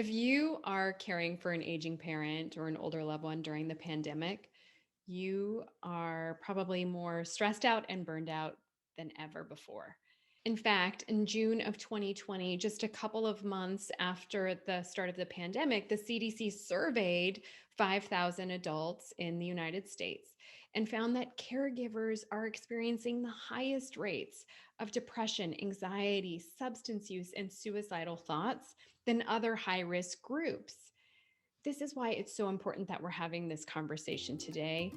If you are caring for an aging parent or an older loved one during the pandemic, you are probably more stressed out and burned out than ever before. In fact, in June of 2020, just a couple of months after the start of the pandemic, the CDC surveyed 5,000 adults in the United States and found that caregivers are experiencing the highest rates of depression, anxiety, substance use, and suicidal thoughts than other high-risk groups. This is why it's so important that we're having this conversation today.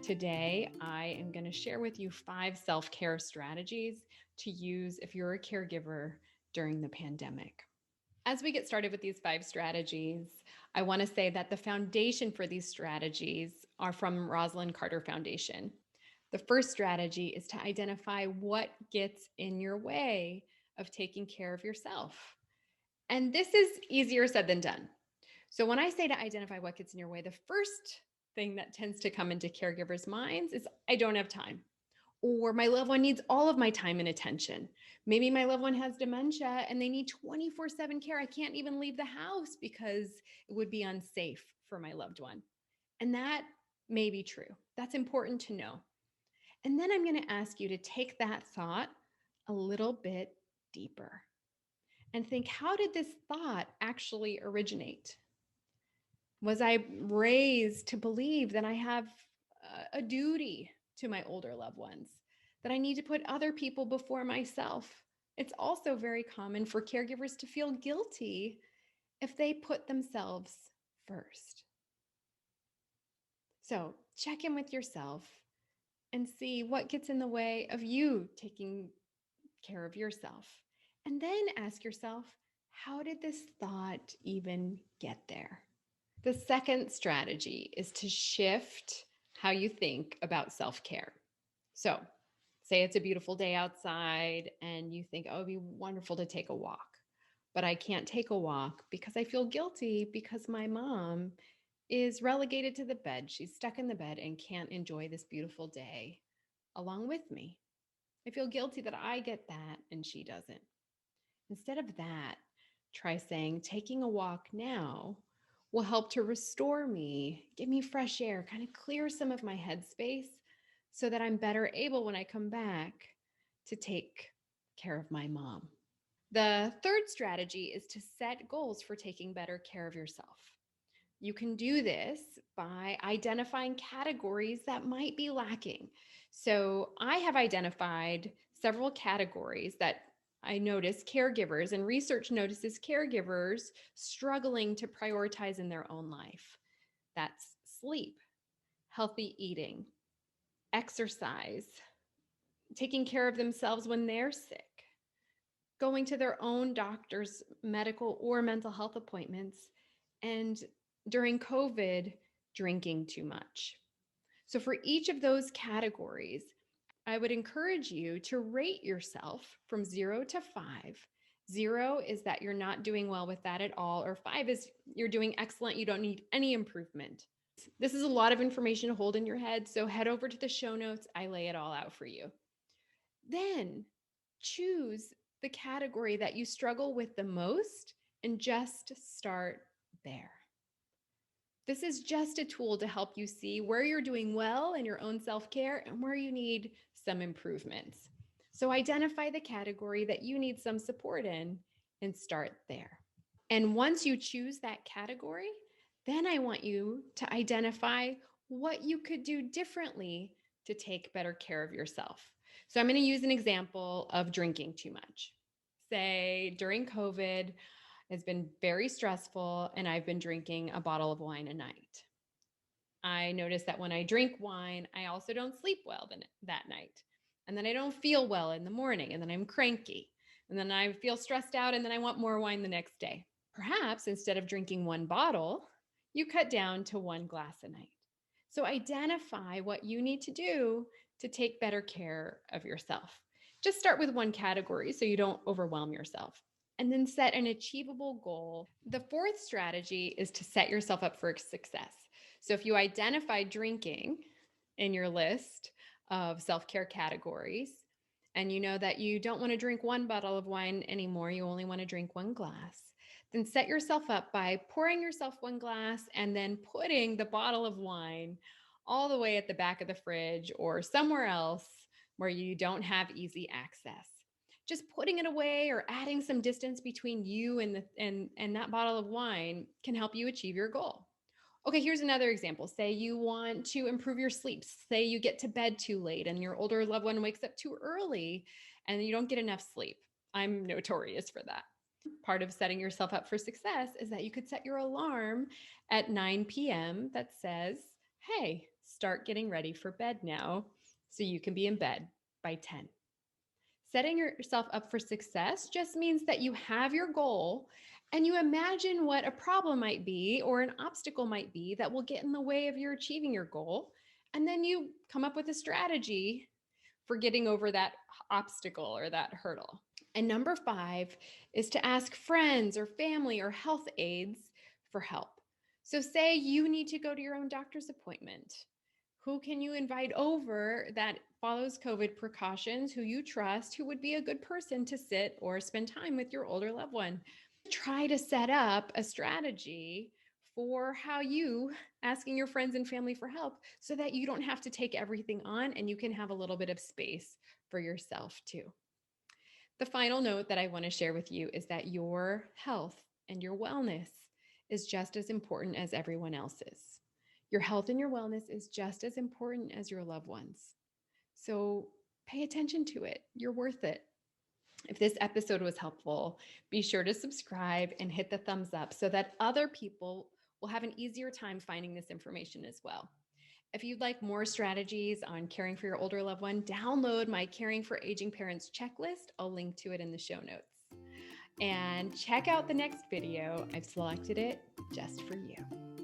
Today, I am going to share with you 5 self-care strategies to use if you're a caregiver during the pandemic. As we get started with these 5 strategies, I want to say that the foundation for these strategies are from Rosalind Carter Foundation. The first strategy is to identify what gets in your way of taking care of yourself. And this is easier said than done. So when I say to identify what gets in your way, the first thing that tends to come into caregivers' minds is I don't have time, or my loved one needs all of my time and attention. Maybe my loved one has dementia and they need 24/7 care. I can't even leave the house because it would be unsafe for my loved one. And that may be true. That's important to know. And then I'm going to ask you to take that thought a little bit deeper and think, how did this thought actually originate? Was I raised to believe that I have a duty to my older loved ones, that I need to put other people before myself? It's also very common for caregivers to feel guilty if they put themselves first. So check in with yourself and see what gets in the way of you taking care of yourself. And then ask yourself, how did this thought even get there? The second strategy is to shift how you think about self-care. So, say it's a beautiful day outside and you think, oh, it'd be wonderful to take a walk, but I can't take a walk because I feel guilty because my mom is relegated to the bed. She's stuck in the bed and can't enjoy this beautiful day along with me. I feel guilty that I get that and she doesn't. Instead of that, try saying, taking a walk now will help to restore me, give me fresh air, kind of clear some of my headspace so that I'm better able when I come back to take care of my mom. The third strategy is to set goals for taking better care of yourself. You can do this by identifying categories that might be lacking. So I have identified several categories that I notice caregivers, and research notices caregivers struggling to prioritize in their own life. That's sleep, healthy eating, exercise, taking care of themselves when they're sick, going to their own doctor's medical or mental health appointments, and during COVID, drinking too much. So for each of those categories, I would encourage you to rate yourself from 0 to 5. 0 is that you're not doing well with that at all, or 5 is you're doing excellent, you don't need any improvement. This is a lot of information to hold in your head, so head over to the show notes. I lay it all out for you. Then choose the category that you struggle with the most and just start there. This is just a tool to help you see where you're doing well in your own self-care and where you need some improvements. So identify the category that you need some support in and start there. And once you choose that category, then I want you to identify what you could do differently to take better care of yourself. So I'm going to use an example of drinking too much. Say during COVID, it's been very stressful and I've been drinking a bottle of wine a night. I notice that when I drink wine, I also don't sleep well that night. And then I don't feel well in the morning, and then I'm cranky. And then I feel stressed out, and then I want more wine the next day. Perhaps instead of drinking one bottle, you cut down to 1 glass a night. So identify what you need to do to take better care of yourself. Just start with one category so you don't overwhelm yourself, and then set an achievable goal. The fourth strategy is to set yourself up for success. So if you identify drinking in your list of self-care categories, and you know that you don't want to drink one bottle of wine anymore, you only want to drink one glass, then set yourself up by pouring yourself one glass and then putting the bottle of wine all the way at the back of the fridge or somewhere else where you don't have easy access. Just putting it away or adding some distance between you and that bottle of wine can help you achieve your goal. Okay, here's another example. Say you want to improve your sleep. Say you get to bed too late and your older loved one wakes up too early and you don't get enough sleep. I'm notorious for that. Part of setting yourself up for success is that you could set your alarm at 9 p.m. that says, hey, start getting ready for bed now so you can be in bed by 10. Setting yourself up for success just means that you have your goal and you imagine what a problem might be or an obstacle might be that will get in the way of your achieving your goal. And then you come up with a strategy for getting over that obstacle or that hurdle. And number 5 is to ask friends or family or health aides for help. So, say you need to go to your own doctor's appointment. Who can you invite over that follows COVID precautions, who you trust, who would be a good person to sit or spend time with your older loved one? Try to set up a strategy for how you asking your friends and family for help so that you don't have to take everything on and you can have a little bit of space for yourself too. The final note that I want to share with you is that your health and your wellness is just as important as everyone else's. Your health and your wellness is just as important as your loved ones. So pay attention to it. You're worth it. If this episode was helpful, be sure to subscribe and hit the thumbs up so that other people will have an easier time finding this information as well. If you'd like more strategies on caring for your older loved one, download my Caring for Aging Parents checklist. I'll link to it in the show notes. And check out the next video. I've selected it just for you.